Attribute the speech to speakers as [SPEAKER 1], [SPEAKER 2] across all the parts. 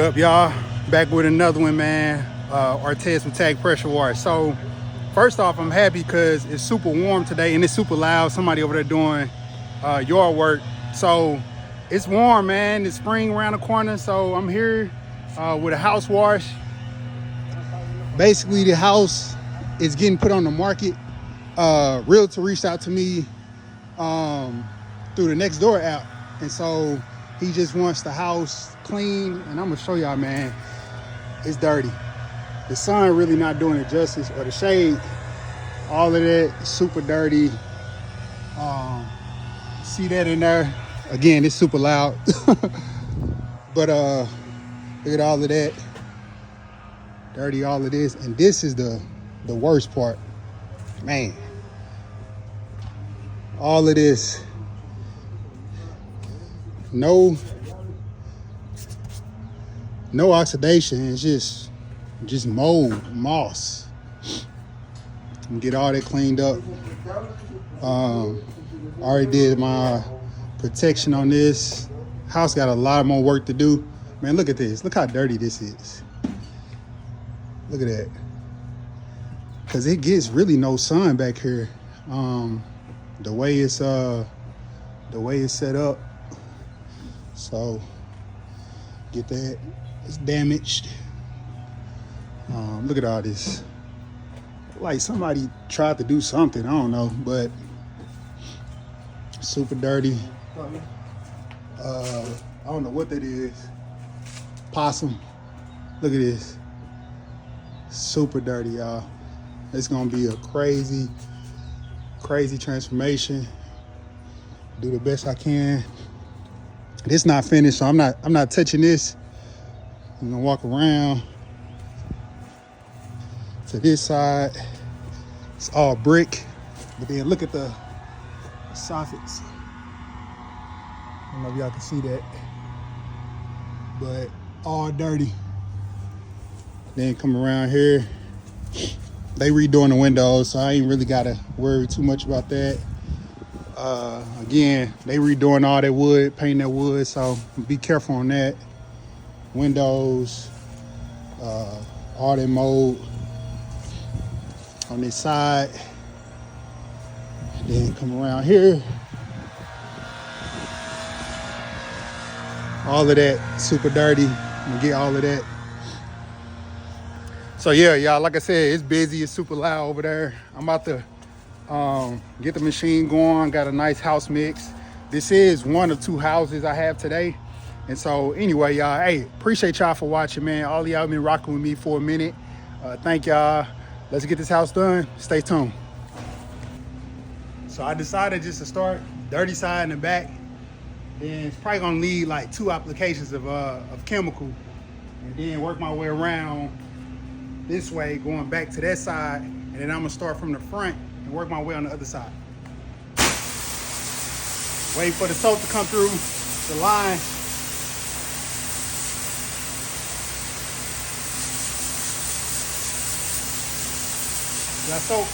[SPEAKER 1] What up, y'all? Back with another one, man. Dirtiest with Tag Pressure Wash. So, first off, I'm happy because it's super warm today and it's super loud. Somebody over there doing yard work. So, it's warm, man. It's spring around the corner. So, I'm here with a house wash. Basically, the house is getting put on the market. Realtor reached out to me through the Nextdoor app. And so, he just wants the house clean, and I'm gonna show y'all, man. It's dirty. The sun really not doing it justice, or the shade. All of that super dirty. See that in there? Again, it's super loud. But look at all of that. Dirty, all of this, and this is the worst part, man. All of this. No oxidation. It's just mold, moss. And get all that cleaned up. Already did my protection on this. House got a lot more work to do. Man, look at this. Look how dirty this is. Look at that. Cause it gets really no sun back here. The way it's set up. So get that. It's damaged. Look at all this. Like somebody tried to do something. I don't know, but super dirty. I don't know what that is. Possum. Look at this. Super dirty, y'all. It's gonna be a crazy transformation. Do the best I can. It's not finished, so I'm not touching this. I'm gonna walk around to this side. It's all brick, but then look at the soffits. I don't know if y'all can see that, but all dirty. Then come around here. They redoing the windows, so I ain't really gotta worry too much about that. Again, they redoing all that wood, painting that wood, so be careful on that. Windows, all that mold on this side. Then come around here. All of that super dirty. I'm gonna get all of that. So yeah, y'all, like I said, it's busy, it's super loud over there. I'm about to get the machine going. Got a nice house mix. This is one of two houses I have today. And so anyway, y'all, hey, appreciate y'all for watching, man. All of y'all been rocking with me for a minute. Thank y'all. Let's get this house done. Stay tuned. So I decided just to start dirty side in the back. Then it's probably gonna need like 2 applications of chemical, and then work my way around this way, going back to that side, and then I'm gonna start from the front and work my way on the other side. Wait for the soap to come through the line. Got soap.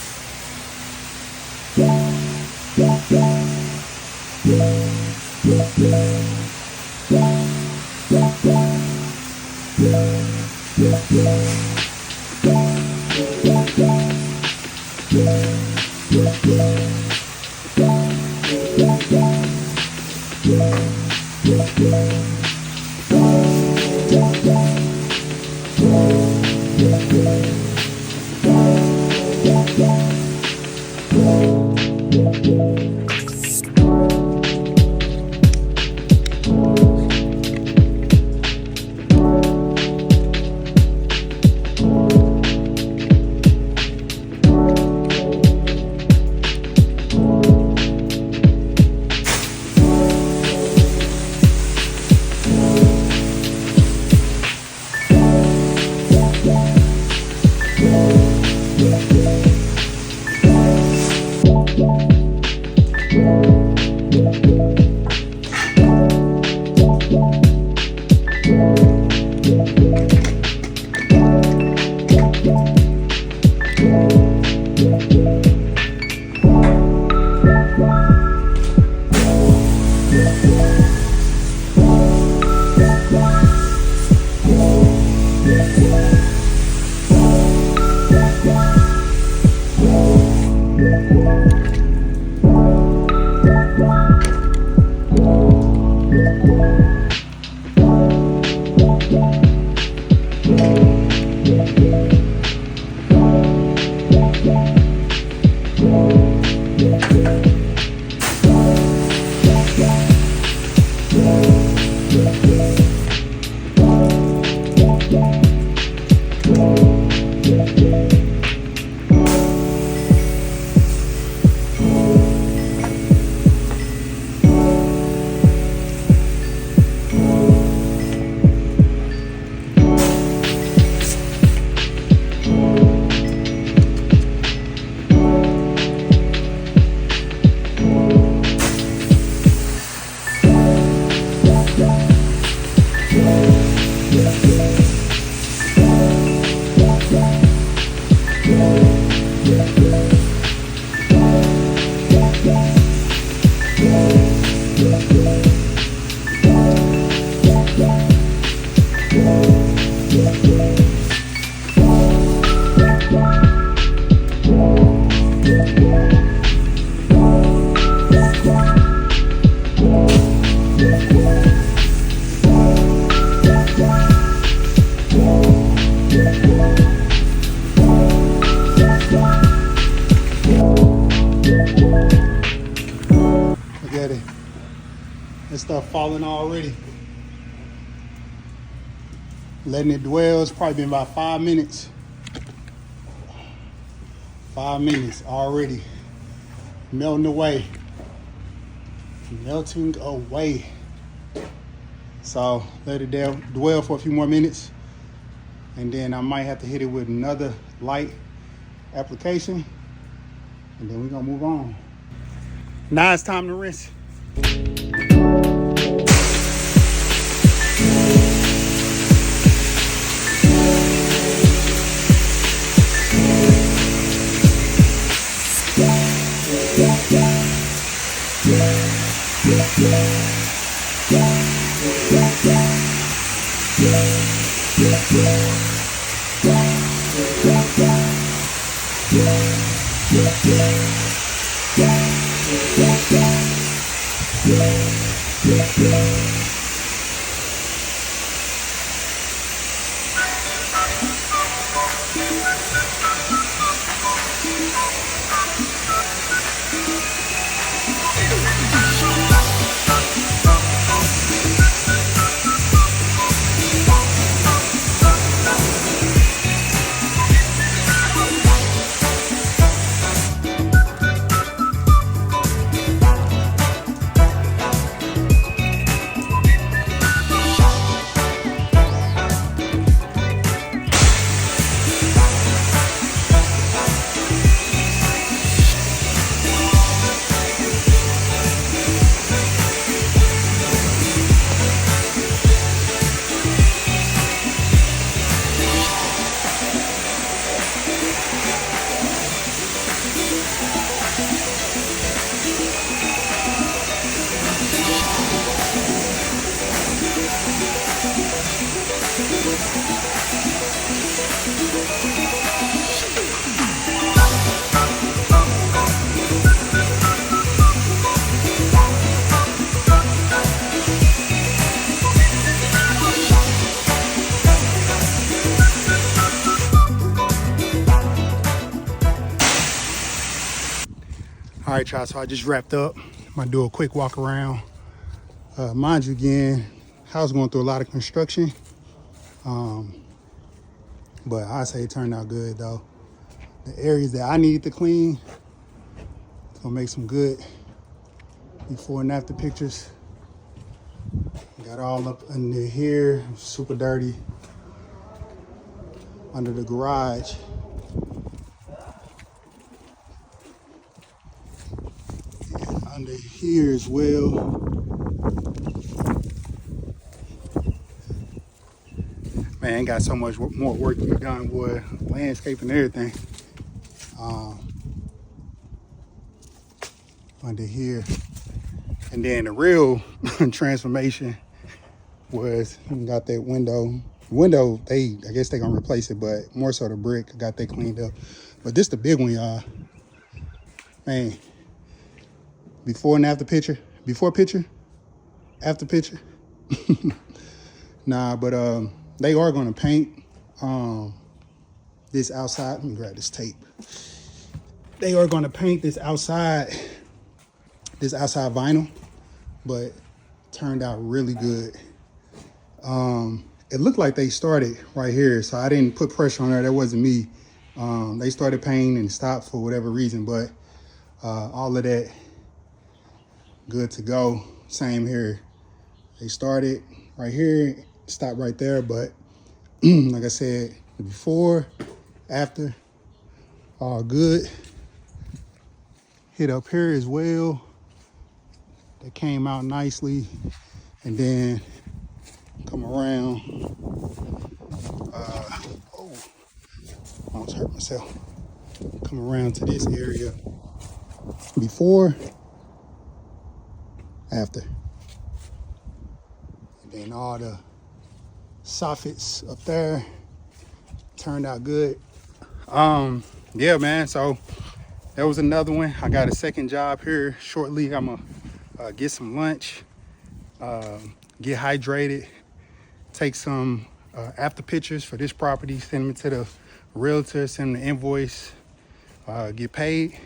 [SPEAKER 1] Look at it. This stuff falling already. Letting it dwell. It's probably been about 5 minutes. 5 minutes already. Melting away. Melting away. So let it dwell for a few more minutes. And then I might have to hit it with another light application. And then we're gonna move on. Now it's time to rinse. All right, y'all, so I just wrapped up. I'm gonna do a quick walk around. Mind you, again, house going through a lot of construction. But I say it turned out good though. The areas that I needed to clean, it's gonna make some good before and after pictures. Got all up under here, super dirty. Under the garage. Under here as well. Man, got so much more work to be done, boy. Landscaping and everything. Under here. And then the real transformation was got that window. Window, I guess they gonna replace it, but more so the brick, got that cleaned up. But this the big one, y'all. Man, before and after picture, after picture. Nah, but they are gonna paint this outside. Let me grab this tape. They are gonna paint this outside vinyl, but turned out really good. It looked like they started right here, so I didn't put pressure on there. That wasn't me. They started painting and stopped for whatever reason, but all of that good to go. Same here. They started right here, stopped right there, but like I said, before, after, all good. Hit up here as well. That came out nicely. And then come around. Oh, almost hurt myself. Come around to this area. Before, after. And then all the soffits up there turned out good. Yeah, man, so that was another one. I got a second job here shortly. I'm gonna get some lunch, get hydrated, take some after pictures for this property, send them to the realtor, send them the invoice, get paid,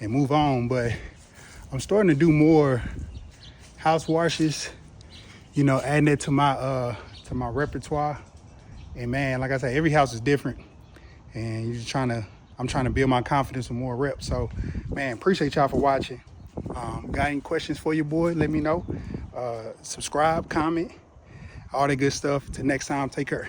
[SPEAKER 1] and move on. But I'm starting to do more house washes, you know, adding it to my repertoire. And man, like I said, every house is different, and I'm trying to build my confidence with more reps. So, man, appreciate y'all for watching. Got any questions for your boy? Let me know. Subscribe, comment, all that good stuff. Till next time, take care.